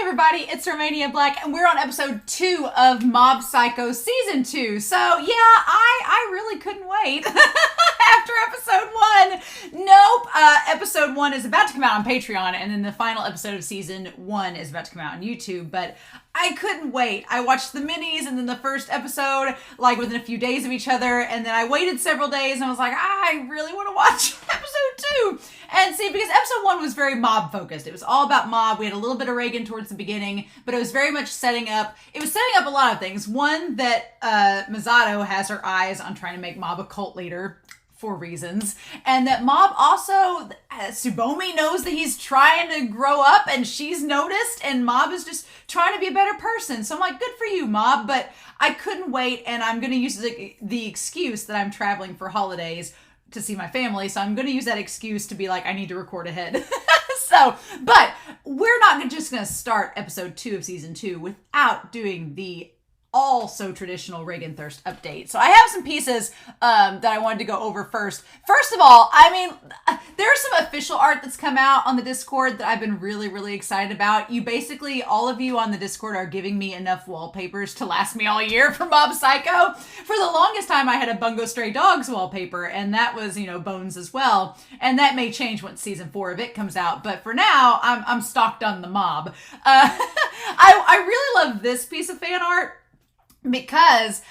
everybody, it's Romania Black, and we're on episode 2 of Mob Psycho Season 2. So, yeah, I really couldn't wait after episode 1. Nope, episode 1 is about to come out on Patreon, and then the final episode of Season 1 is about to come out on YouTube, but I couldn't wait. I watched the minis and then the first episode, like, within a few days of each other, and then I waited several days, and I was like, I really want to watch episode 2. And see, because episode 1 was very mob-focused. It was all about mob. We had a little bit of Reagan towards the beginning, but it was very much setting up. It was setting up a lot of things. One, that Misato has her eyes on trying to make Mob a cult leader for reasons. And that Mob also, Tsubomi knows that he's trying to grow up and she's noticed, and Mob is just trying to be a better person. So I'm like, good for you, Mob. But I couldn't wait, and I'm going to use the excuse that I'm traveling for holidays to see my family, so I'm going to use that excuse to be like, I need to record ahead. But we're not just going to start episode 2 of season 2 without doing the also traditional Reagan Thirst update. So I have some pieces that I wanted to go over first. First of all, I mean, there's some official art that's come out on the Discord that I've been really, really excited about. You basically, all of you on the Discord are giving me enough wallpapers to last me all year for Mob Psycho. For the longest time, I had a Bungo Stray Dogs wallpaper, and that was, you know, Bones as well. And that may change once season 4 of it comes out. But for now, I'm stocked on the Mob. I really love this piece of fan art, because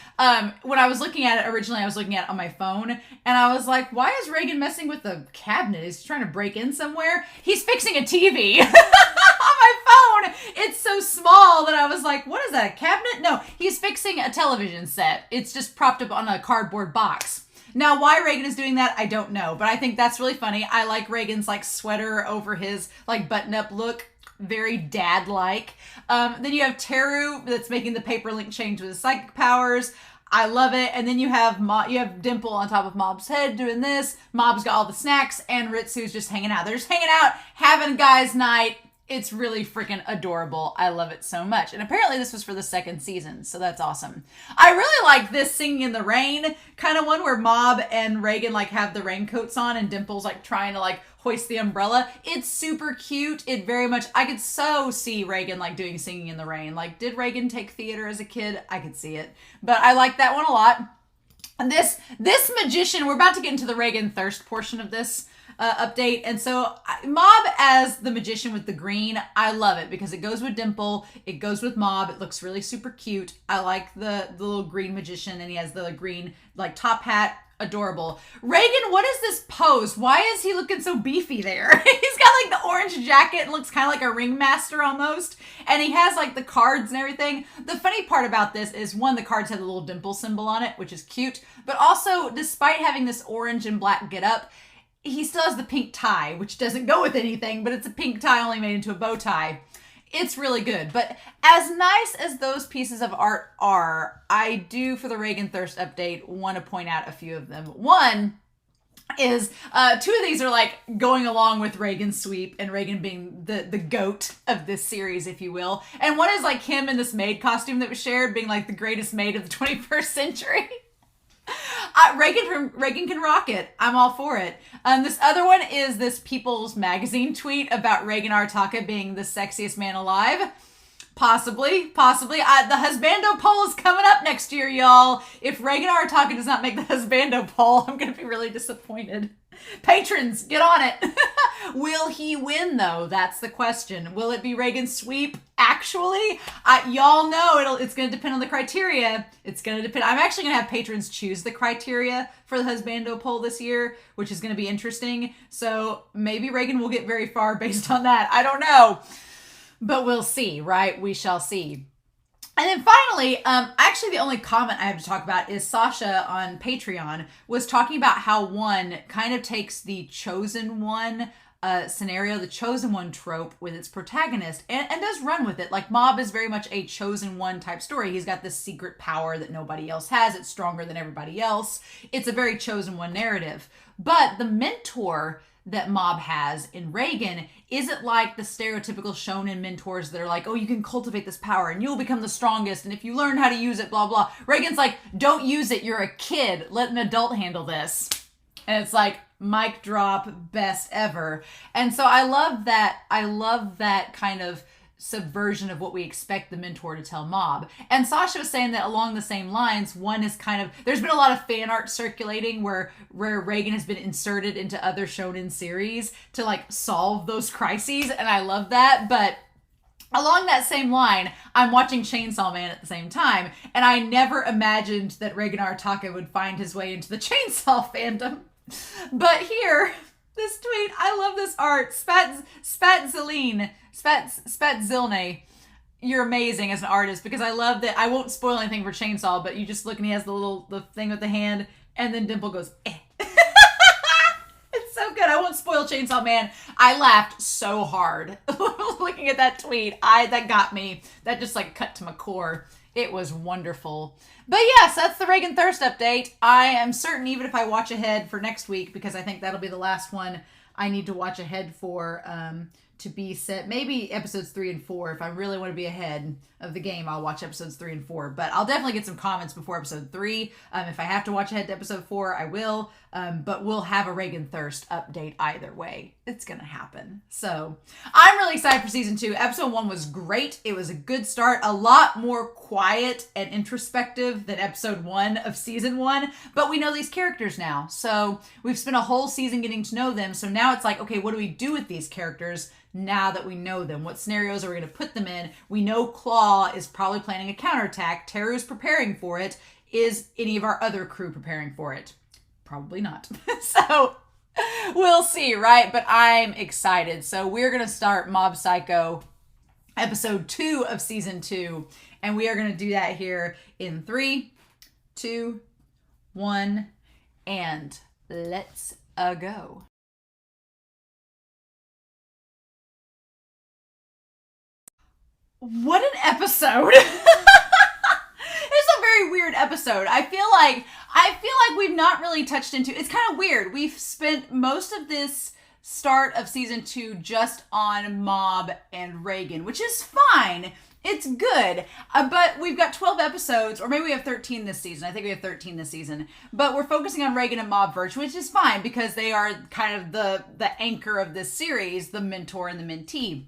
when I was looking at it originally, I was looking at it on my phone, and I was like, why is Reagan messing with the cabinet? Is he trying to break in somewhere? He's fixing a TV on my phone. It's so small that I was like, what is that, a cabinet? No, he's fixing a television set. It's just propped up on a cardboard box. Now, why Reagan is doing that, I don't know, but I think that's really funny. I like Reagan's like sweater over his like button-up look. Very dad-like. Then you have Teru that's making the paper link change with his psychic powers. I love it. And then you have Dimple on top of Mob's head doing this. Mob's got all the snacks, and Ritsu's just hanging out. They're just hanging out, having a guy's night. It's really freaking adorable. I love it so much. And apparently this was for the 2nd season, so that's awesome. I really like this singing in the rain kind of one where Mob and Reagan like have the raincoats on and Dimple's like trying to like hoist the umbrella. It's super cute. It very much, I could so see Reagan like doing singing in the rain. Like, did Reagan take theater as a kid? I could see it. But I like that one a lot. And this magician, we're about to get into the Reagan Thirst portion of this update. And so Mob as the magician with the green, I love it because it goes with Dimple, it goes with Mob, it looks really super cute. I like the little green magician, and he has the green like top hat. Adorable. Reagan, what is this pose? Why is he looking so beefy there? He's got like the orange jacket and looks kind of like a ringmaster almost. And he has like the cards and everything. The funny part about this is, one, the cards have the little dimple symbol on it, which is cute. But also, despite having this orange and black getup, he still has the pink tie, which doesn't go with anything, but it's a pink tie only made into a bow tie. It's really good. But as nice as those pieces of art are, I do, for the Reagan Thirst update, want to point out a few of them. One is 2 of these are like going along with Reagan's sweep, and Reagan being the goat of this series, if you will. And one is like him in this maid costume that was shared, being like the greatest maid of the 21st century. Reagan can rock it. I'm all for it. This other one is this People's Magazine tweet about Reagan Artaka being the sexiest man alive. Possibly. The husbando poll is coming up next year, y'all. If Reagan Artaka does not make the husbando poll, I'm going to be really disappointed. Patrons, get on it. Will he win, though? That's the question. Will it be Reagan's sweep? Actually, y'all know it's going to depend on the criteria. It's going to depend. I'm actually going to have patrons choose the criteria for the husbando poll this year, which is going to be interesting. So maybe Reagan will get very far based on that. I don't know. But we'll see, right? We shall see. And then finally, actually the only comment I have to talk about is Sasha on Patreon was talking about how one kind of takes the chosen one scenario, the chosen one trope with its protagonist, and does run with it. Like, Mob is very much a chosen one type story. He's got this secret power that nobody else has. It's stronger than everybody else. It's a very chosen one narrative. But the mentor that Mob has in Reagan isn't like the stereotypical shonen mentors that are like, oh, you can cultivate this power and you'll become the strongest, and if you learn how to use it, blah, blah. Reagan's like, don't use it, you're a kid. Let an adult handle this. And it's like, mic drop, best ever. And so I love that kind of subversion of what we expect the mentor to tell Mob. And Sasha was saying that along the same lines, one is kind of, there's been a lot of fan art circulating where Reagan has been inserted into other shonen series to like solve those crises, and I love that. But along that same line, I'm watching Chainsaw Man at the same time, and I never imagined that Reagan Arataka would find his way into the Chainsaw fandom. But here, this tweet, I love this art. Spatzilne, you're amazing as an artist, because I love that. I won't spoil anything for Chainsaw, but you just look and he has the thing with the hand, and then Dimple goes, eh. It's so good. I won't spoil Chainsaw Man. I laughed so hard looking at that tweet. That got me. That just like cut to my core. It was wonderful. But yes, that's the Reagan Thirst update. I am certain, even if I watch ahead for next week, because I think that'll be the last one I need to watch ahead for, to be set. Maybe episodes 3 and 4. If I really want to be ahead of the game, I'll watch episodes 3 and 4. But I'll definitely get some comments before episode 3. If I have to watch ahead to episode 4, I will. But we'll have a Reagan Thirst update either way. It's going to happen. So I'm really excited for season 2. Episode 1 was great. It was a good start. A lot more quiet and introspective than episode 1 of season 1. But we know these characters now. So we've spent a whole season getting to know them. So now it's like, okay, what do we do with these characters now that we know them? What scenarios are we going to put them in? We know Claw is probably planning a counterattack. Teru's preparing for it. Is any of our other crew preparing for it? Probably not. So we'll see, right? But I'm excited. So we're going to start Mob Psycho episode 2 of season 2. And we are going to do that here in 3, 2, 1, and let's go. What an episode. It's a very weird episode. I feel like we've not really touched into, it's kind of weird. We've spent most of this start of season 2 just on Mob and Reagan, which is fine. It's good. But we've got 12 episodes, or maybe we have 13 this season. I think we have 13 this season. But we're focusing on Reagan and Mob first, which is fine because they are kind of the anchor of this series, the mentor and the mentee.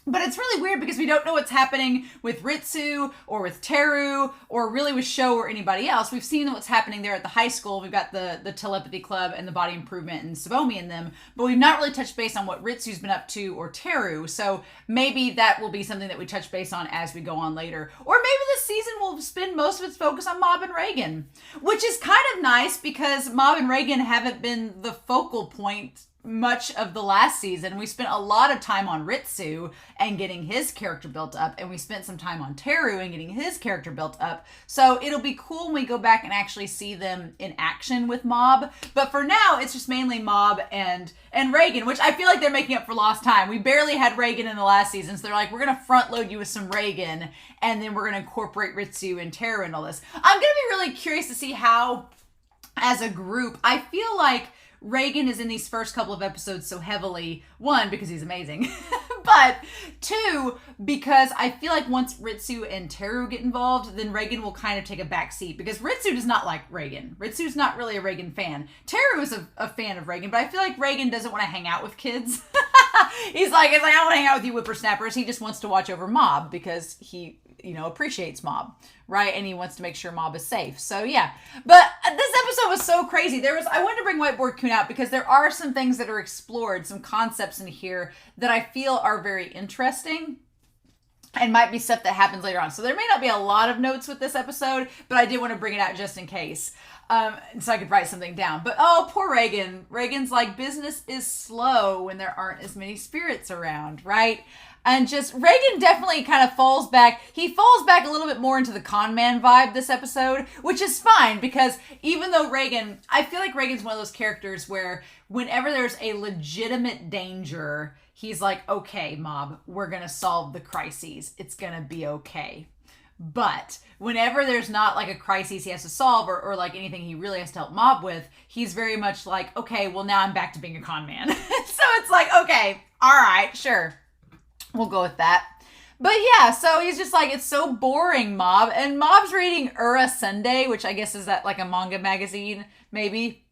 But it's really weird because we don't know what's happening with Ritsu or with Teru or really with Sho or anybody else. We've seen what's happening there at the high school. We've got the telepathy club and the body improvement and Tsubomi in them, but we've not really touched base on what Ritsu's been up to or Teru. So maybe that will be something that we touch base on as we go on later. Or maybe this season will spend most of its focus on Mob and Reigen, which is kind of nice because Mob and Reigen haven't been the focal point much of the last season. We spent a lot of time on Ritsu and getting his character built up, and we spent some time on Teru and getting his character built up. So it'll be cool when we go back and actually see them in action with Mob. But for now, it's just mainly Mob and Reagan, which I feel like they're making up for lost time. We barely had Reagan in the last season, so they're like, we're going to front load you with some Reagan, and then we're going to incorporate Ritsu and Teru and all this. I'm going to be really curious to see how, as a group, I feel like Reagan is in these first couple of episodes so heavily, 1, because he's amazing, but 2, because I feel like once Ritsu and Teru get involved, then Reagan will kind of take a back seat, because Ritsu does not like Reagan. Ritsu's not really a Reagan fan. Teru is a fan of Reagan, but I feel like Reagan doesn't want to hang out with kids. It's like, I don't want to hang out with you whippersnappers. He just wants to watch over Mob, because he, appreciates Mob, right? And he wants to make sure Mob is safe. So yeah, but this episode was so crazy. I wanted to bring Whiteboard Kun out because there are some things that are explored, some concepts in here that I feel are very interesting and might be stuff that happens later on. So there may not be a lot of notes with this episode, but I did want to bring it out just in case. So I could write something down. But oh, poor Reagan. Reagan's like, business is slow when there aren't as many spirits around, right? And just, Reagan definitely kind of falls back. He falls back a little bit more into the conman vibe this episode, which is fine because even though Reagan, I feel like Reagan's one of those characters where whenever there's a legitimate danger, he's like, okay, Mob, we're going to solve the crises. It's going to be okay. But whenever there's not like a crisis he has to solve or like anything he really has to help Mob with, he's very much like, okay, well now I'm back to being a con man. So it's like, okay, all right, sure. We'll go with that. But yeah, so he's just like, it's so boring, Mob. And Mob's reading Ura Sunday, which I guess is that like a manga magazine, maybe.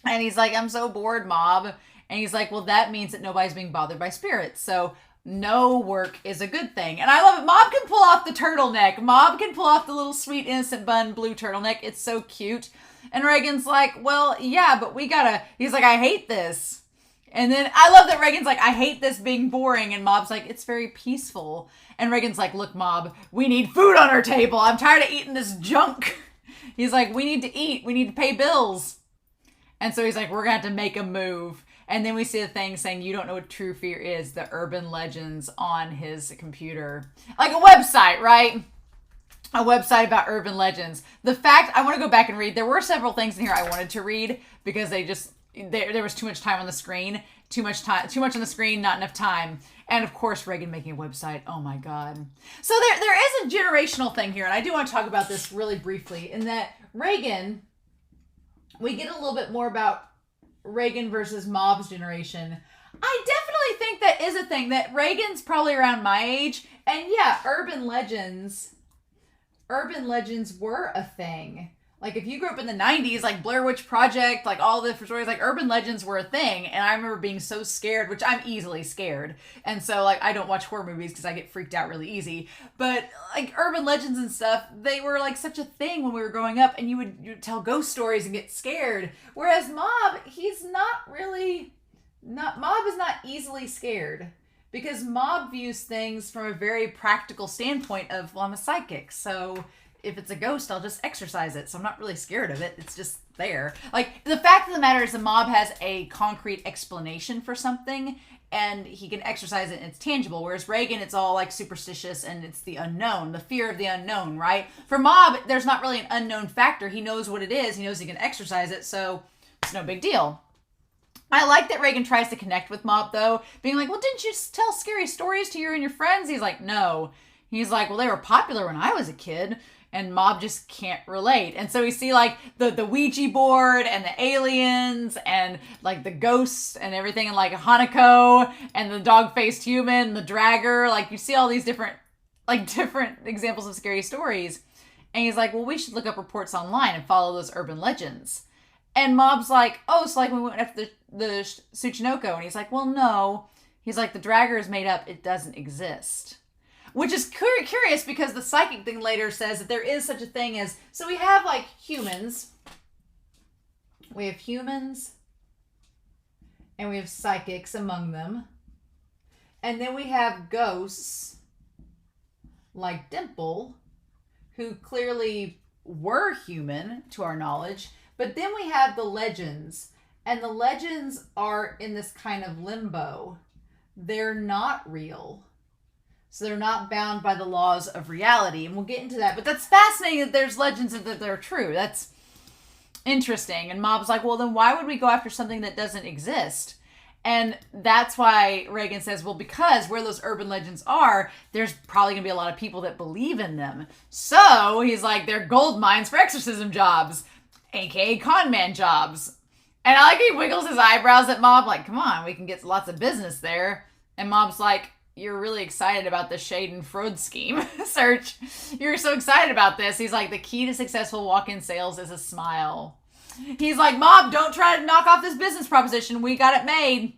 And he's like, I'm so bored, Mob. And he's like, well, that means that nobody's being bothered by spirits. So no work is a good thing. And I love it. Mob can pull off the turtleneck. Mob can pull off the little sweet innocent bun blue turtleneck. It's so cute. And Reagan's like, well, yeah, but he's like, I hate this. And then I love that Reagan's like, I hate this being boring. And Mob's like, it's very peaceful. And Reagan's like, look, Mob, we need food on our table. I'm tired of eating this junk. He's like, we need to eat. We need to pay bills. And so he's like, we're going to have to make a move. And then we see the thing saying, you don't know what true fear is, the urban legends on his computer. Like a website, right? A website about urban legends. The fact, I want to go back and read. There were several things in here I wanted to read because there was too much time on the screen. Too much on the screen, not enough time. And of course, Reagan making a website. Oh my God. So there is a generational thing here. And I do want to talk about this really briefly. In that Reagan, we get a little bit more about Reagan versus Mob's generation. I definitely think that is a thing, that Reagan's probably around my age. And yeah, urban legends were a thing. Like if you grew up in the 90s, like Blair Witch Project, like all the different stories, like urban legends were a thing. And I remember being so scared, which I'm easily scared. And so like I don't watch horror movies because I get freaked out really easy. But like urban legends and stuff, they were like such a thing when we were growing up, and you would tell ghost stories and get scared. Whereas Mob, Mob is not easily scared. Because Mob views things from a very practical standpoint of, well, I'm a psychic, so if it's a ghost, I'll just exorcise it. So I'm not really scared of it. It's just there. Like, the fact of the matter is the Mob has a concrete explanation for something, and he can exercise it and it's tangible. Whereas Reagan, it's all like superstitious and it's the unknown, the fear of the unknown, right? For Mob, there's not really an unknown factor. He knows what it is. He knows he can exercise it, so it's no big deal. I like that Reagan tries to connect with Mob, though, being like, well, didn't you tell scary stories to you and your friends? He's like, no. He's like, well, they were popular when I was a kid, and Mob just can't relate. And so we see, like, the Ouija board and the aliens and, like, the ghosts and everything, and, like, Hanako and the dog-faced human, the dragger. Like, you see all these different examples of scary stories. And he's like, well, we should look up reports online and follow those urban legends. And Mob's like, oh, it's like we went after the Tsuchinoko. And he's like, well, no. He's like, the dragger is made up. It doesn't exist. Which is curious because the psychic thing later says that there is such a thing as... So we have, like, humans. We have humans. And we have psychics among them. And then we have ghosts, like Dimple, who clearly were human, to our knowledge. But then we have the legends, and the legends are in this kind of limbo. They're not real. So they're not bound by the laws of reality. And we'll get into that. But that's fascinating that there's legends and that they're true. That's interesting. And Mob's like, well, then why would we go after something that doesn't exist? And that's why Reagan says, well, because where those urban legends are, there's probably going to be a lot of people that believe in them. So he's like, they're gold mines for exorcism jobs. AKA conman jobs. And I like he wiggles his eyebrows at Mob, like, come on, we can get lots of business there. And Mob's like, you're really excited about the Shade and Fraud scheme search. You're so excited about this. He's like, the key to successful walk-in sales is a smile. He's like, Mob, don't try to knock off this business proposition. We got it made.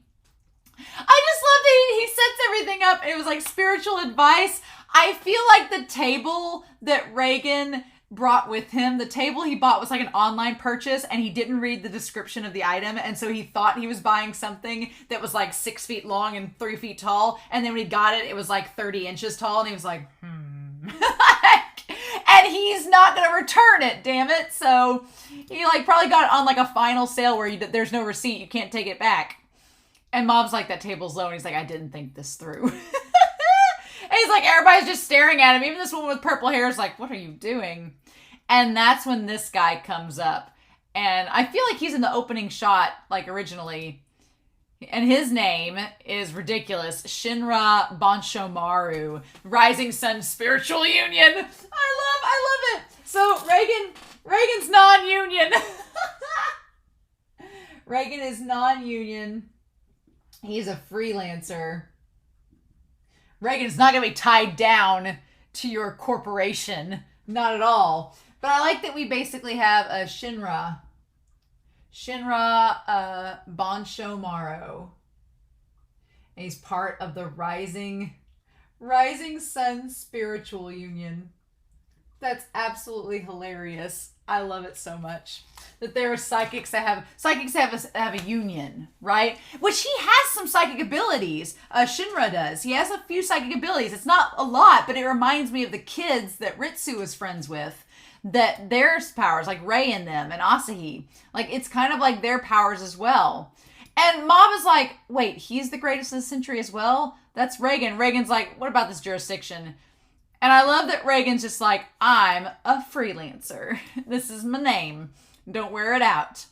I just love that he sets everything up. It was like spiritual advice. I feel like the table that Reagan brought with him, the table he bought was like an online purchase, and he didn't read the description of the item, and so he thought he was buying something that was like 6 feet long and 3 feet tall, and then when he got it, it was like 30 inches tall, and he was like, and he's not gonna return it, damn it. So he like probably got it on like a final sale where there's no receipt, you can't take it back. And Mom's like, that table's low, and he's like, I didn't think this through. And he's like, everybody's just staring at him. Even this woman with purple hair is like, what are you doing? And that's when this guy comes up. And I feel like he's in the opening shot, like originally. And his name is ridiculous. Shinra Bonshomaru. Rising Sun Spiritual Union. I love it. So Reagan's non-union. Reagan is non-union. He's a freelancer. Reagan's not going to be tied down to your corporation. Not at all. But I like that we basically have a Shinra Bonshomaru. And he's part of the Rising Sun Spiritual Union. That's absolutely hilarious. I love it so much. That there are psychics that have a union, right? Which he has some psychic abilities. Shinra does. He has a few psychic abilities. It's not a lot, but it reminds me of the kids that Ritsu was friends with. That there's powers, like Rei in them and Asahi. Like, it's kind of like their powers as well. And Mob is like, wait, he's the greatest of the century as well? That's Reagan. Reagan's like, what about this jurisdiction? And I love that Reagan's just like, I'm a freelancer. This is my name. Don't wear it out.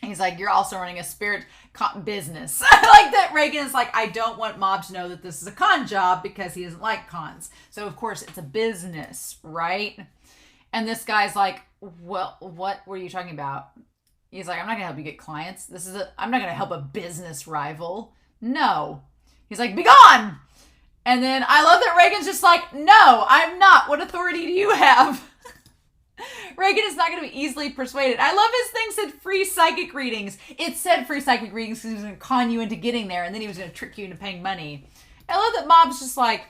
He's like, you're also running a spirit business. I like that Reagan is like, I don't want Mob to know that this is a con job because he doesn't like cons. So, of course, it's a business, right? And this guy's like, well, what were you talking about? He's like, I'm not going to help you get clients. I'm not going to help a business rival. No. He's like, be gone. And then I love that Reagan's just like, no, I'm not. What authority do you have? Reagan is not going to be easily persuaded. I love his thing said free psychic readings. It said free psychic readings because he was going to con you into getting there, and then he was going to trick you into paying money. I love that Mob's just like,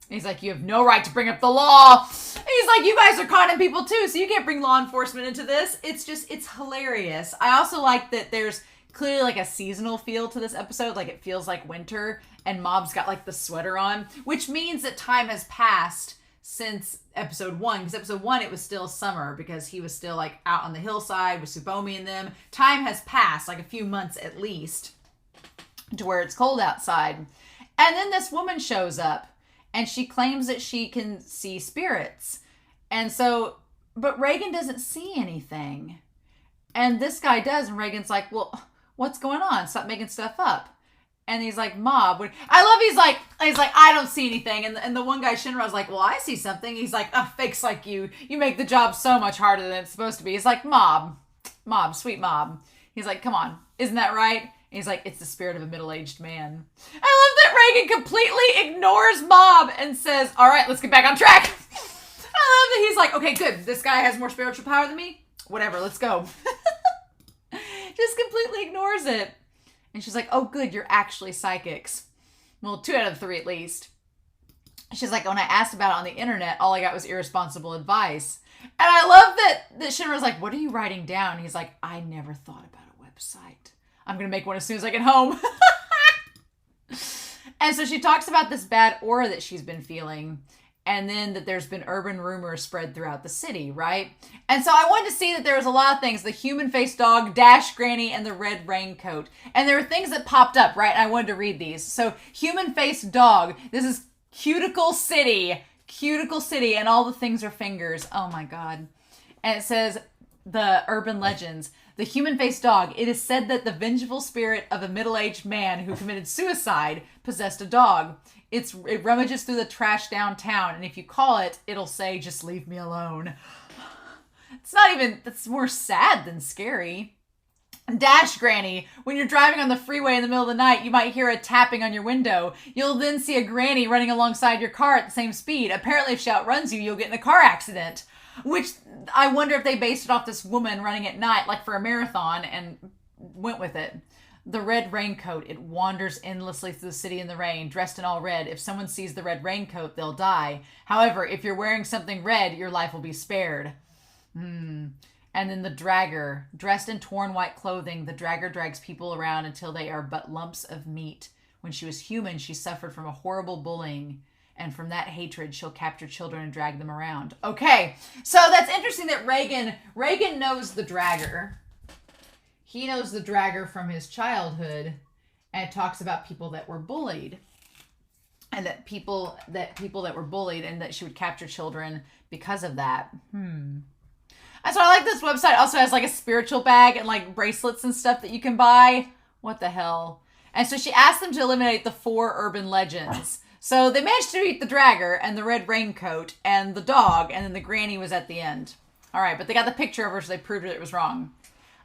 he's like, you have no right to bring up the law. He's like, you guys are conning people too, so you can't bring law enforcement into this. It's hilarious. I also like that there's clearly like a seasonal feel to this episode. Like it feels like winter, and Mob's got like the sweater on, which means that time has passed since episode 1. Because episode 1, it was still summer because he was still like out on the hillside with Tsubomi and them. Time has passed, like a few months at least, to where it's cold outside. And then this woman shows up. And she claims that she can see spirits. And so, but Reagan doesn't see anything. And this guy does. And Reagan's like, well, what's going on? Stop making stuff up. And he's like, Mob. He's like, I don't see anything. And the one guy, Shinra's like, well, I see something. He's like, oh, fakes like you make the job so much harder than it's supposed to be. He's like, Mob, sweet Mob. He's like, come on, isn't that right? And he's like, it's the spirit of a middle-aged man. I love that Reagan completely ignores Mob and says, all right, let's get back on track. I love that he's like, okay, good. This guy has more spiritual power than me. Whatever, let's go. Just completely ignores it. And she's like, oh, good, you're actually psychics. Well, 2 out of 3 at least. She's like, when I asked about it on the internet, all I got was irresponsible advice. And I love that Shinra's like, what are you writing down? And he's like, I never thought about a website. I'm going to make one as soon as I get home. And so she talks about this bad aura that she's been feeling. And then that there's been urban rumors spread throughout the city, right? And so I wanted to see that there was a lot of things. The human-faced dog, Dash Granny, and the red raincoat. And there were things that popped up, right? And I wanted to read these. So human-faced dog. This is Cuticle City. Cuticle City. And all the things are fingers. Oh, my God. And it says, the urban legends. The human-faced dog. It is said that the vengeful spirit of a middle-aged man who committed suicide possessed a dog. It rummages through the trash downtown, and if you call it, it'll say, just leave me alone. That's more sad than scary. Dash Granny. When you're driving on the freeway in the middle of the night, you might hear a tapping on your window. You'll then see a granny running alongside your car at the same speed. Apparently, if she outruns you, you'll get in a car accident. Which, I wonder if they based it off this woman running at night, like for a marathon, and went with it. The red raincoat. It wanders endlessly through the city in the rain, dressed in all red. If someone sees the red raincoat, they'll die. However, if you're wearing something red, your life will be spared. And then the dragger. Dressed in torn white clothing, the dragger drags people around until they are but lumps of meat. When she was human, she suffered from a horrible bullying. And from that hatred, she'll capture children and drag them around. Okay, so that's interesting that Reagan knows the dragger. He knows the dragger from his childhood and talks about people that were bullied. And that people that were bullied and that she would capture children because of that. And so I like this website. Also has like a spiritual bag and like bracelets and stuff that you can buy. What the hell? And so she asked them to eliminate the 4 urban legends. So they managed to beat the dragger and the red raincoat and the dog, and then the granny was at the end. All right, but they got the picture of her, so they proved that it was wrong.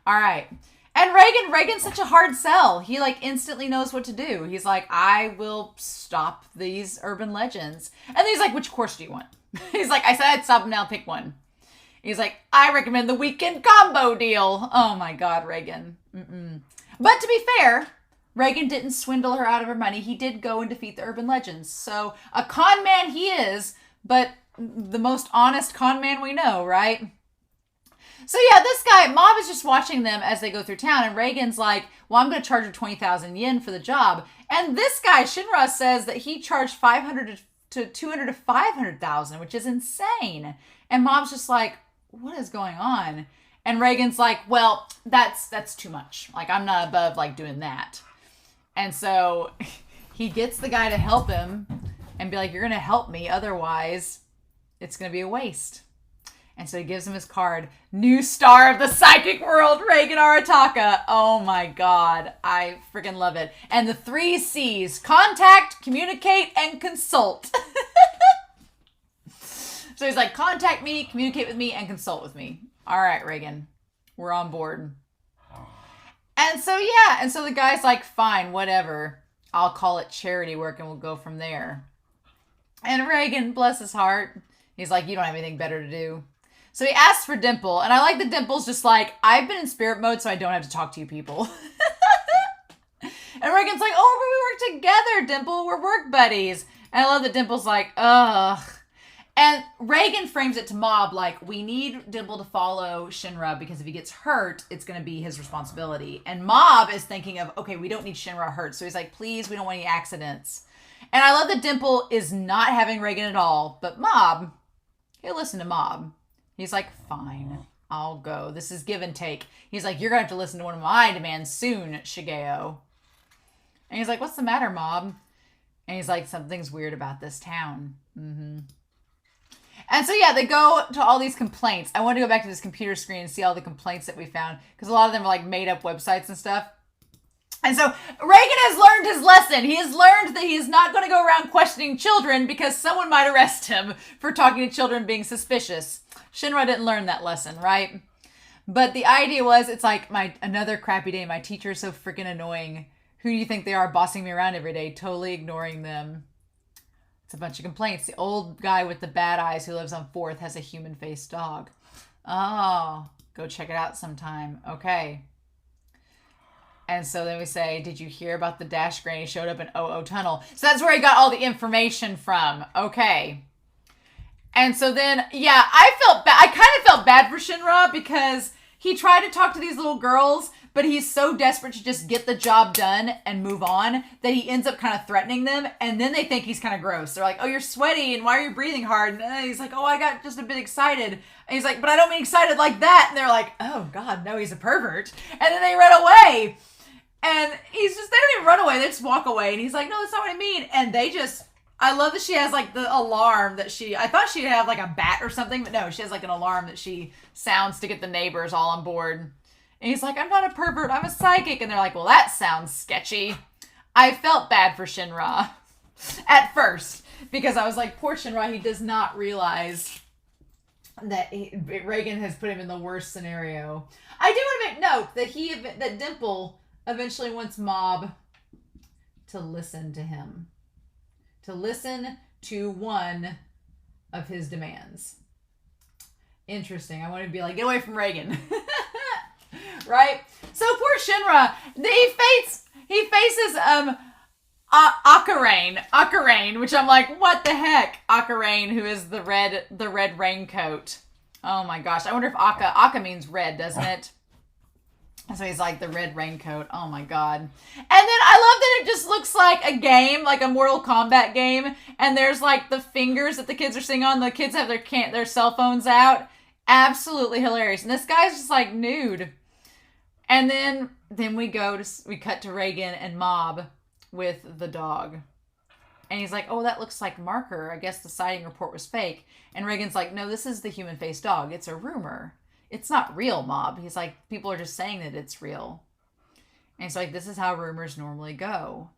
All right. And Reagan's such a hard sell. He like instantly knows what to do. He's like, I will stop these urban legends. And then he's like, which course do you want? He's like, I said I'd stop them now, pick one. He's like, I recommend the weekend combo deal. Oh my God, Reagan. But to be fair, Reagan didn't swindle her out of her money. He did go and defeat the urban legends. So a con man he is, but the most honest con man we know, right? So yeah, this guy, Mob is just watching them as they go through town, and Reagan's like, well, I'm going to charge her 20,000 yen for the job. And this guy, Shinra, says that he charged 500 to 200 to 500,000, which is insane. And Mob's just like, what is going on? And Reagan's like, well, that's too much. Like, I'm not above, like, doing that. And so he gets the guy to help him and be like, you're going to help me, otherwise it's going to be a waste. And so he gives him his card. New star of the psychic world, Reagan Arataka. Oh my God. I freaking love it. And the 3 C's: contact, communicate, and consult. So he's like, contact me, communicate with me, and consult with me. All right, Reagan, we're on board. And so, yeah. And so the guy's like, fine, whatever. I'll call it charity work and we'll go from there. And Reagan, bless his heart, he's like, you don't have anything better to do. So he asks for Dimple, and I like that Dimple's just like, I've been in spirit mode, so I don't have to talk to you people. And Reagan's like, oh, but we work together, Dimple. We're work buddies. And I love that Dimple's like, ugh. And Reagan frames it to Mob like, we need Dimple to follow Shinra because if he gets hurt, it's going to be his responsibility. And Mob is thinking of, okay, we don't need Shinra hurt. So he's like, please, we don't want any accidents. And I love that Dimple is not having Reagan at all, but Mob, he'll listen to Mob. He's like, fine, I'll go. This is give and take. He's like, you're going to have to listen to one of my demands soon, Shigeo. And he's like, what's the matter, Mob? And he's like, something's weird about this town. Mm-hmm. And so, yeah, they go to all these complaints. I want to go back to this computer screen and see all the complaints that we found, because a lot of them are like made up websites and stuff. And so Reagan has learned his lesson. He has learned that he is not going to go around questioning children because someone might arrest him for talking to children being suspicious. Shinra didn't learn that lesson, right? But the idea was, it's like another crappy day. My teacher is so freaking annoying. Who do you think they are bossing me around every day? Totally ignoring them. It's a bunch of complaints. The old guy with the bad eyes who lives on 4th has a human-faced dog. Oh, go check it out sometime. Okay. And so then we say, did you hear about the Dash Granny showed up in OO Tunnel? So that's where he got all the information from. Okay. And so then, yeah, I kind of felt bad for Shinra because he tried to talk to these little girls, but he's so desperate to just get the job done and move on that he ends up kind of threatening them. And then they think he's kind of gross. They're like, oh, you're sweaty and why are you breathing hard? And he's like, oh, I got just a bit excited. And he's like, but I don't mean excited like that. And they're like, oh God, no, he's a pervert. And then they run away. And they don't even run away. They just walk away. And he's like, no, that's not what I mean. And I love that she has like the alarm I thought she'd have like a bat or something, but no, she has like an alarm that she sounds to get the neighbors all on board. And he's like, I'm not a pervert, I'm a psychic. And they're like, well, that sounds sketchy. I felt bad for Shinra at first because I was like, poor Shinra, he does not realize that Reagan has put him in the worst scenario. I do want to make note that Dimple eventually wants Mob to listen to him. To listen to one of his demands. Interesting. I want to be like, get away from Reagan. Right? So poor Shinra, he faces Akarain, which I'm like, what the heck? Akarain, who is the red raincoat. Oh my gosh. I wonder if Aka means red, doesn't it? So he's like the red raincoat. Oh my God. And then I love that it just looks like a game, like a Mortal Kombat game. And there's like the fingers that the kids are sitting on. The kids have their cell phones out. Absolutely hilarious. And this guy's just like nude. And then we cut to Reagan and Mob with the dog. And he's like, oh, that looks like Marker. I guess the sighting report was fake. And Reagan's like, no, this is the human-faced dog. It's a rumor. It's not real, Mob. He's like, people are just saying that it's real. And it's like, this is how rumors normally go.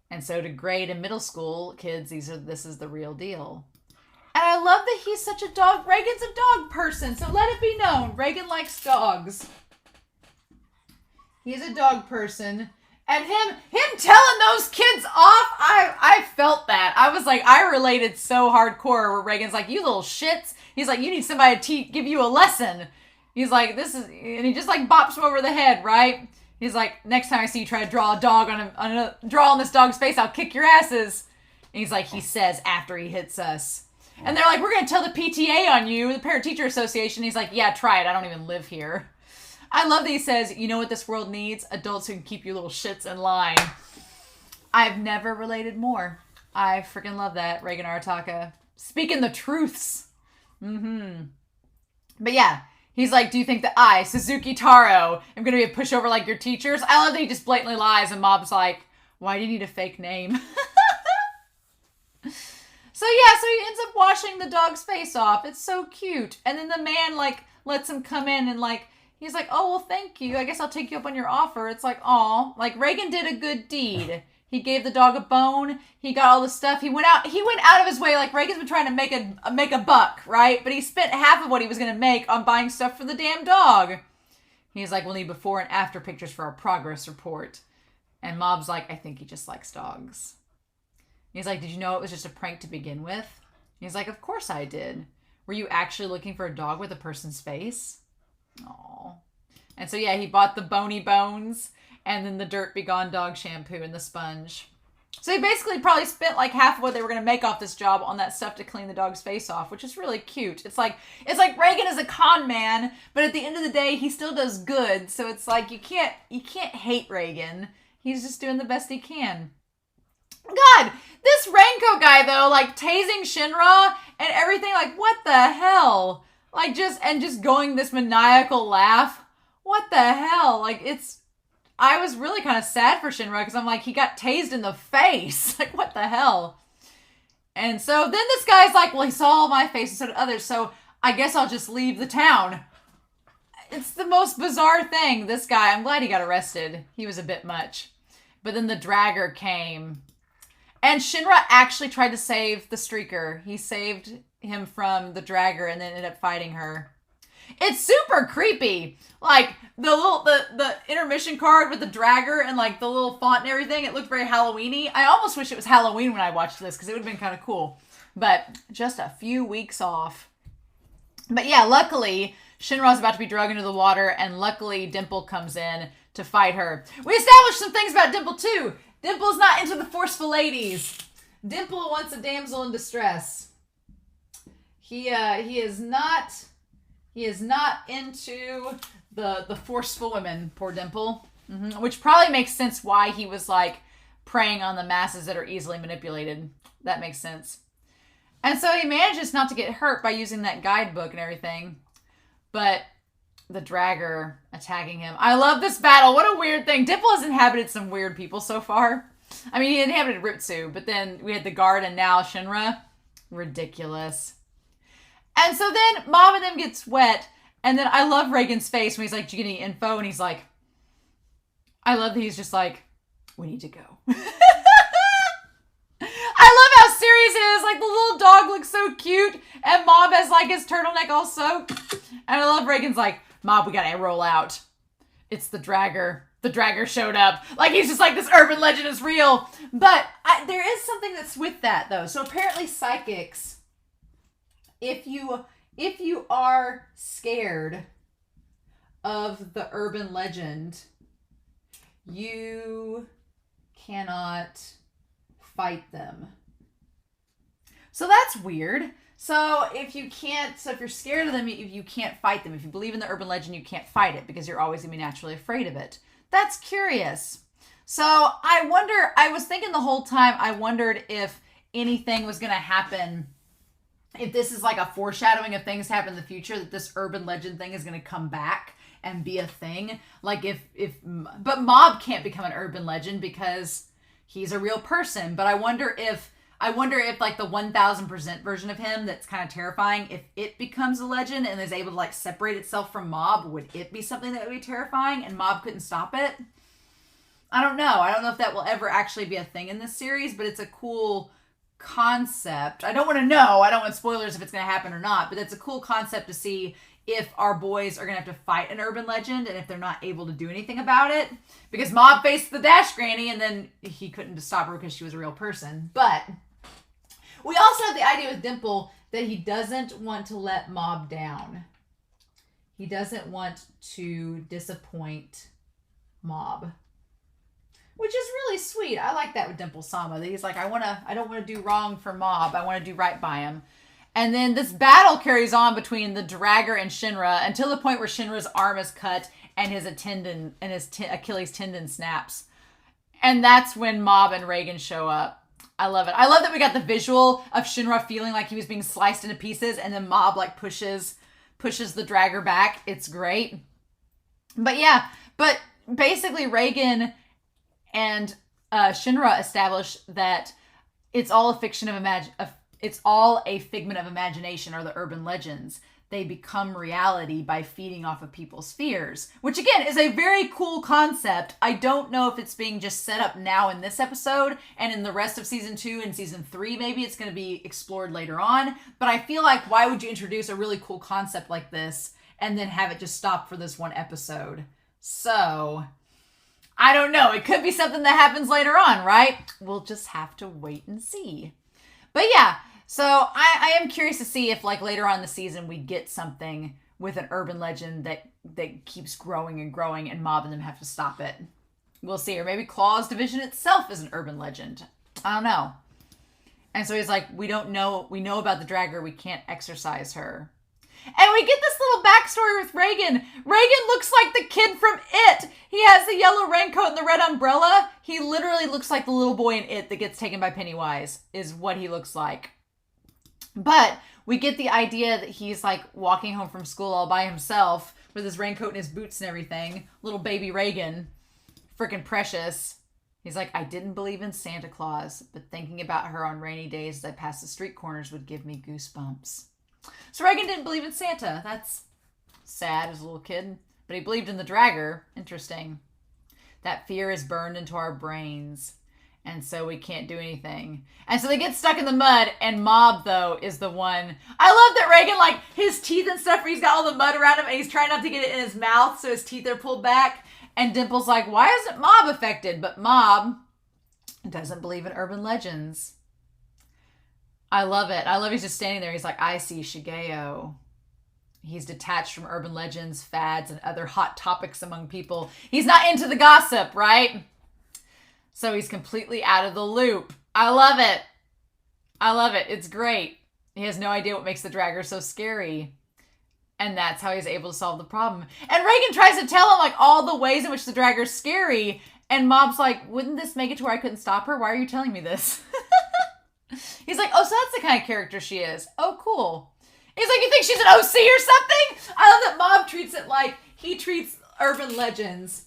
And so to grade and middle school kids, this is the real deal. And I love that he's such a dog. Reagan's a dog person, so let it be known. Reagan likes dogs. He's a dog person. And him telling those kids off, I felt that. I was like, I related so hardcore where Reagan's like, you little shits. He's like, you need somebody to give you a lesson. He's like, and he just like bops him over the head, right? He's like, next time I see you try to draw a dog draw on this dog's face, I'll kick your asses. And he's like, he says after he hits us. And they're like, we're going to tell the PTA on you, the Parent Teacher Association. He's like, yeah, try it. I don't even live here. I love that he says, you know what this world needs? Adults who can keep you little shits in line. I've never related more. I freaking love that, Reagan Arataka. Speaking the truths. But yeah, he's like, do you think that I, Suzuki Taro, am going to be a pushover like your teachers? I love that he just blatantly lies, and Mob's like, why do you need a fake name? So he ends up washing the dog's face off. It's so cute. And then the man, like, lets him come in and, like, he's like, oh, well, thank you. I guess I'll take you up on your offer. It's like, aw. Like, Reagan did a good deed. He gave the dog a bone. He got all the stuff. He went out of his way. Like, Reagan's been trying to make a buck, right? But he spent half of what he was going to make on buying stuff for the damn dog. He's like, we'll need before and after pictures for our progress report. And Mob's like, I think he just likes dogs. He's like, did you know it was just a prank to begin with? He's like, of course I did. Were you actually looking for a dog with a person's face? Aww. And so, yeah, he bought the bony bones and then the Dirt Be Gone dog shampoo and the sponge. So he basically probably spent like half of what they were going to make off this job on that stuff to clean the dog's face off, which is really cute. It's like Reagan is a con man, but at the end of the day, he still does good. So it's like, you can't hate Reagan. He's just doing the best he can. God, this Raincoat guy, though, like, tasing Shinra and everything, like, what the hell? Like, just going this maniacal laugh. What the hell? Like, I was really kind of sad for Shinra, because I'm like, he got tased in the face. Like, what the hell? And so then this guy's like, well, he saw my face and so did others, so I guess I'll just leave the town. It's the most bizarre thing. This guy, I'm glad he got arrested. He was a bit much. But then the dragger came. And Shinra actually tried to save the streaker. He saved him from the dragger and then ended up fighting her. It's super creepy. Like, the intermission card with the dragger and, like, the little font and everything, it looked very Halloween-y. I almost wish it was Halloween when I watched this, because it would have been kind of cool. But just a few weeks off. But yeah, luckily, Shinra's about to be drugged into the water, and luckily Dimple comes in to fight her. We established some things about Dimple, too. Dimple's not into the forceful ladies. Dimple wants a damsel in distress. He is not into the forceful women, poor Dimple. Which probably makes sense why he was like preying on the masses that are easily manipulated. That makes sense. And so he manages not to get hurt by using that guidebook and everything. But the dragger attacking him. I love this battle. What a weird thing. Dimple has inhabited some weird people so far. I mean, he inhabited Ritsu, but then we had the guard and now Shinra. Ridiculous. And so then Mob and them gets wet. And then I love Reagan's face when he's like, did you get any info? And he's like, I love that he's just like, we need to go. I love how serious it is. Like, the little dog looks so cute. And Mob has like his turtleneck all soaked. And I love Reagan's like, Mob, we gotta roll out. It's the dragger. The dragger showed up. Like, he's just like, this urban legend is real. But there is something that's with that, though. So apparently psychics, if you are scared of the urban legend, you cannot fight them. So that's weird. So if you're scared of them, you can't fight them. If you believe in the urban legend, you can't fight it because you're always going to be naturally afraid of it. That's curious. So I was thinking the whole time, I wondered if anything was going to happen, if this is like a foreshadowing of things to happen in the future, that this urban legend thing is going to come back and be a thing. Like but Mob can't become an urban legend because he's a real person. But I wonder if like the 1000% version of him that's kind of terrifying, if it becomes a legend and is able to like separate itself from Mob, would it be something that would be terrifying and Mob couldn't stop it? I don't know. I don't know if that will ever actually be a thing in this series, but it's a cool concept. I don't want to know. I don't want spoilers if it's going to happen or not, but it's a cool concept to see if our boys are going to have to fight an urban legend and if they're not able to do anything about it. Because Mob faced the Dash Granny and then he couldn't stop her because she was a real person. But we also have the idea with Dimple that he doesn't want to let Mob down. He doesn't want to disappoint Mob. Which is really sweet. I like that with Dimple-sama. That he's like, I don't want to do wrong for Mob. I want to do right by him. And then this battle carries on between the Dragger and Shinra until the point where Shinra's arm is cut and his Achilles tendon snaps. And that's when Mob and Reigen show up. I love it. I love that we got the visual of Shinra feeling like he was being sliced into pieces, and then Mob like pushes the Dragger back. It's great. But yeah, basically Reagan and Shinra establish that it's all a figment of imagination, or the urban legends. They become reality by feeding off of people's fears, which again is a very cool concept. I don't know if it's being just set up now in this episode, and in the rest of season 2 and season 3, maybe it's going to be explored later on. But I feel like, why would you introduce a really cool concept like this and then have it just stop for this one episode? So I don't know. It could be something that happens later on, right? We'll just have to wait and see. But yeah, so I am curious to see if like later on in the season we get something with an urban legend that keeps growing and growing, and Mob and them have to stop it. We'll see. Or maybe Claw's division itself is an urban legend. I don't know. And so he's like, we don't know. We know about the Dragger. We can't exorcise her. And we get this little backstory with Reagan. Reagan looks like the kid from It. He has the yellow raincoat and the red umbrella. He literally looks like the little boy in It that gets taken by Pennywise, is what he looks like. But we get the idea that he's like walking home from school all by himself with his raincoat and his boots and everything. Little baby Reagan. Freaking precious. He's like, I didn't believe in Santa Claus, but thinking about her on rainy days as I passed the street corners would give me goosebumps. So Reagan didn't believe in Santa. That's sad as a little kid. But he believed in the Dragger. Interesting. That fear is burned into our brains. And so we can't do anything. And so they get stuck in the mud. And Mob, though, is the one. I love that Reagan, like, his teeth and stuff, where he's got all the mud around him. And he's trying not to get it in his mouth. So his teeth are pulled back. And Dimple's like, why isn't Mob affected? But Mob doesn't believe in urban legends. I love it. I love he's just standing there. He's like, I see Shigeo. He's detached from urban legends, fads, and other hot topics among people. He's not into the gossip, right? So he's completely out of the loop. I love it. I love it. It's great. He has no idea what makes the Dragger so scary. And that's how he's able to solve the problem. And Reagan tries to tell him like all the ways in which the Dragger's scary. And Mob's like, wouldn't this make it to where I couldn't stop her? Why are you telling me this? He's like, oh, so that's the kind of character she is. Oh, cool. He's like, you think she's an OC or something? I love that Mob treats it like he treats urban legends.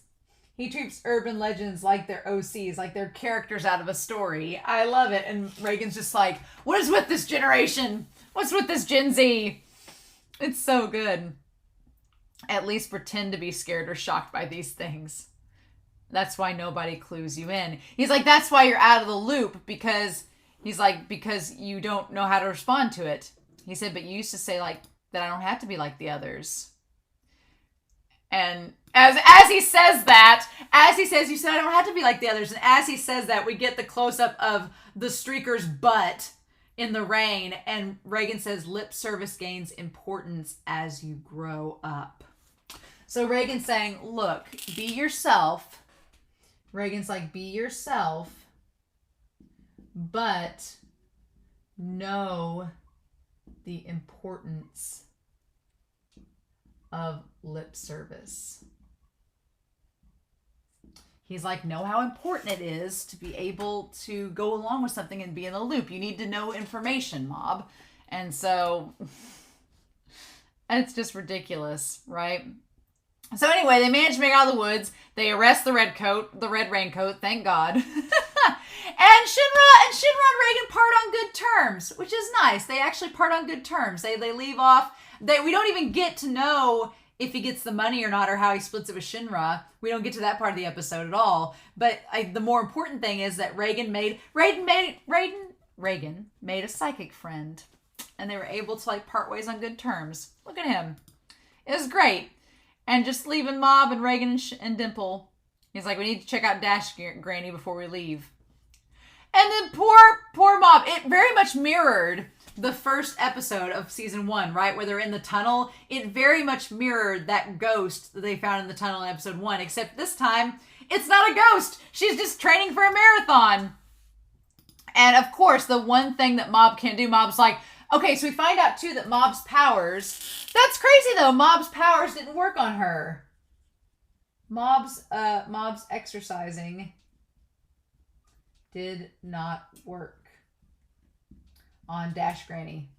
He treats urban legends like they're OCs, like they're characters out of a story. I love it. And Reagan's just like, what is with this generation? What's with this Gen Z? It's so good. At least pretend to be scared or shocked by these things. That's why nobody clues you in. He's like, that's why you're out of the loop, because he's like, because you don't know how to respond to it. He said, but you used to say like that I don't have to be like the others. And as he says that, as he says, you said I don't have to be like the others. And as he says that, we get the close-up of the streaker's butt in the rain. And Reagan says, lip service gains importance as you grow up. So Reagan's saying, look, be yourself. Reagan's like, be yourself, but know the importance of lip service. He's like, know how important it is to be able to go along with something and be in the loop. You need to know information, Mob. And so it's just ridiculous, right? So anyway, they manage to make it out of the woods. They arrest the red raincoat, thank God. And Shinra and Reagan part on good terms, which is nice. They actually part on good terms. They leave off. We don't even get to know if he gets the money or not, or how he splits it with Shinra. We don't get to that part of the episode at all. But the more important thing is that Reagan made a psychic friend, and they were able to like part ways on good terms. Look at him. It was great. And just leaving Mob and Reagan and Dimple. He's like, we need to check out Dash Granny before we leave. And then poor Mob. It very much mirrored the first episode of season 1, right? Where they're in the tunnel. It very much mirrored that ghost that they found in the tunnel in episode 1. Except this time, It's not a ghost. She's just training for a marathon. And of course, the one thing that Mob can't do, Mob's like, okay, so we find out too that Mob's powers, that's crazy though. Mob's powers didn't work on her. Mob's exercising did not work on Dash Granny.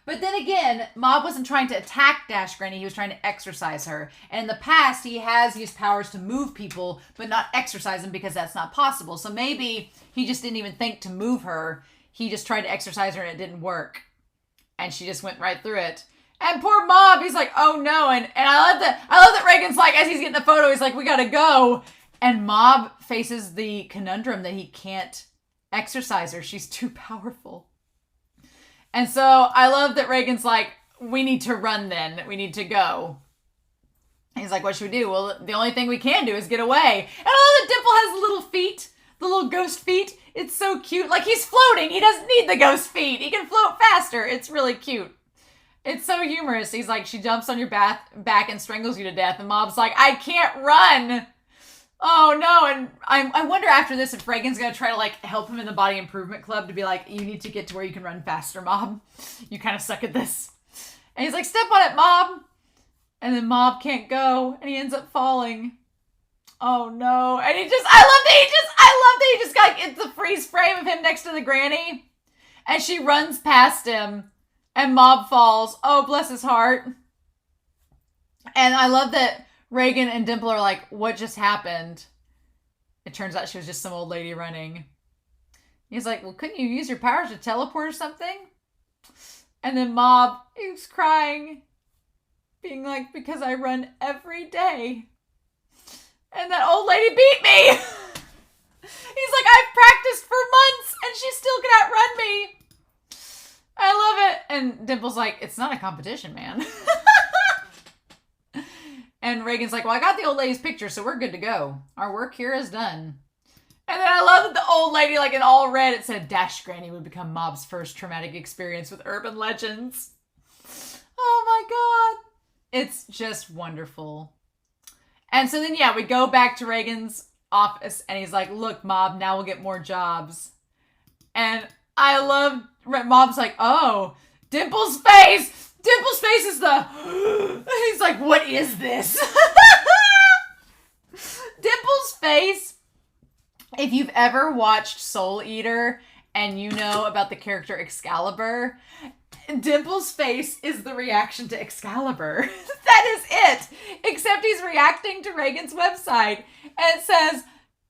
But then again, Mob wasn't trying to attack Dash Granny. He was trying to exercise her. And in the past, he has used powers to move people, but not exercise them because that's not possible. So maybe he just didn't even think to move her. He just tried to exercise her and it didn't work. And she just went right through it. And poor Mob, he's like, oh no. And I love that Reagan's like, as he's getting the photo, he's like, we gotta go. And Mob faces the conundrum that he can't exercise her. She's too powerful. And so I love that Reagan's like, we need to run then. We need to go. And he's like, what should we do? Well, the only thing we can do is get away. And I love that Dimple has little feet, the little ghost feet. It's so cute. Like he's floating. He doesn't need the ghost feet. He can float faster. It's really cute. It's so humorous. He's like, she jumps on your back and strangles you to death. And Mob's like, I can't run. Oh no. And I wonder after this if Reagan's gonna try to like help him in the body improvement club to be like, you need to get to where you can run faster, Mob. You kind of suck at this. And he's like, step on it, Mob. And then Mob can't go and he ends up falling. Oh no. And I love that he just got it's the freeze frame of him next to the granny. And she runs past him and Mob falls. Oh, bless his heart. And I love that Reagan and Dimple are like, what just happened? It turns out she was just some old lady running. He's like, well, couldn't you use your powers to teleport or something? And then Mob, he was crying, being like, because I run every day. And that old lady beat me. He's like, I've practiced for months and she still cannot run me. I love it. And Dimple's like, it's not a competition, man. And Reagan's like, well, I got the old lady's picture, so we're good to go. Our work here is done. And then I love that the old lady, like in all red, it said Dash Granny would become Mob's first traumatic experience with urban legends. Oh my God. It's just wonderful. And so then, yeah, we go back to Reagan's office and he's like, look, Mob, now we'll get more jobs. And I love, Mob's like, oh, Dimple's face. Dimple's face is he's like, what is this? Dimple's face, if you've ever watched Soul Eater and you know about the character Excalibur, Dimple's face is the reaction to Excalibur. That is it. Except he's reacting to Reagan's website. And it says,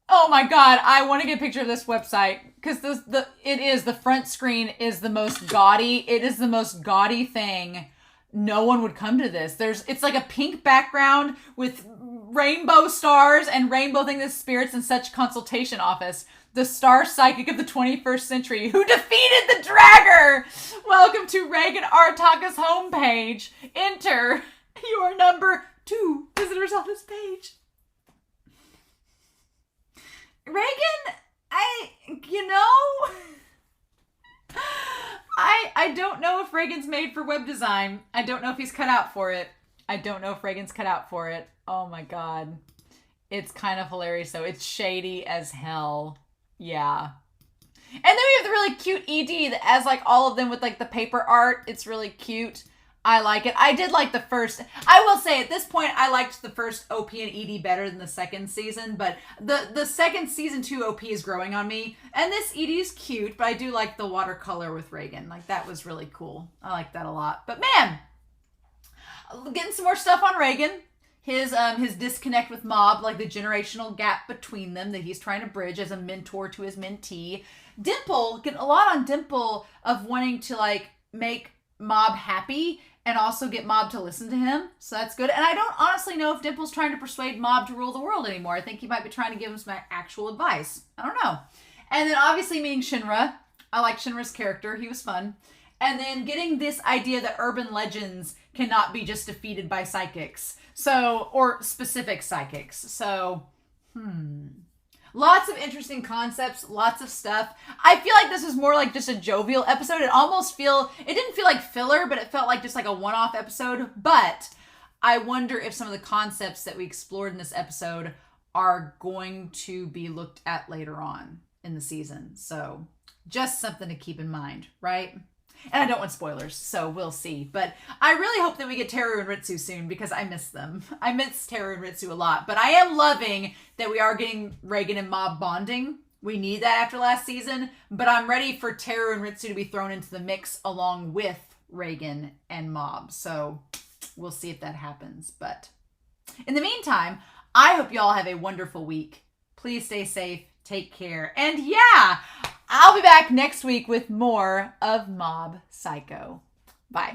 oh my God, I want to get a picture of this website. Because the front screen is the most gaudy. It is the most gaudy thing. No one would come to this. It's like a pink background with rainbow stars and rainbow things of spirits in such consultation office. The star psychic of the 21st century who defeated the Dragger. Welcome to Reagan Arataka's homepage. Enter your number 2 visitors on this page. Reagan, I don't know if Reagan's made for web design. I don't know if he's cut out for it. I don't know if Reagan's cut out for it. Oh my God. It's kind of hilarious though. It's shady as hell. Yeah. And then we have the really cute ED that has like all of them with like the paper art. It's really cute. I like it. I did like the first. I will say at this point, I liked the first OP and ED better than the second season, but the second season 2 OP is growing on me. And this ED is cute, but I do like the watercolor with Reagan. Like that was really cool. I like that a lot. But man, getting some more stuff on Reagan. His disconnect with Mob, like the generational gap between them that he's trying to bridge as a mentor to his mentee. Dimple, getting a lot on Dimple of wanting to like make Mob happy and also get Mob to listen to him. So that's good. And I don't honestly know if Dimple's trying to persuade Mob to rule the world anymore. I think he might be trying to give him some actual advice. I don't know. And then obviously meeting Shinra. I like Shinra's character. He was fun. And then getting this idea that urban legends cannot be just defeated by psychics. So, or specific psychics. So, lots of interesting concepts, lots of stuff. I feel like this was more like just a jovial episode. It didn't feel like filler, but it felt like just like a one-off episode. But I wonder if some of the concepts that we explored in this episode are going to be looked at later on in the season. So just something to keep in mind, right? And I don't want spoilers, so we'll see. But I really hope that we get Teru and Ritsu soon because I miss them. I miss Teru and Ritsu a lot. But I am loving that we are getting Reagan and Mob bonding. We need that after last season. But I'm ready for Teru and Ritsu to be thrown into the mix along with Reagan and Mob. So we'll see if that happens. But in the meantime, I hope you all have a wonderful week. Please stay safe. Take care. And yeah, I'll be back next week with more of Mob Psycho. Bye.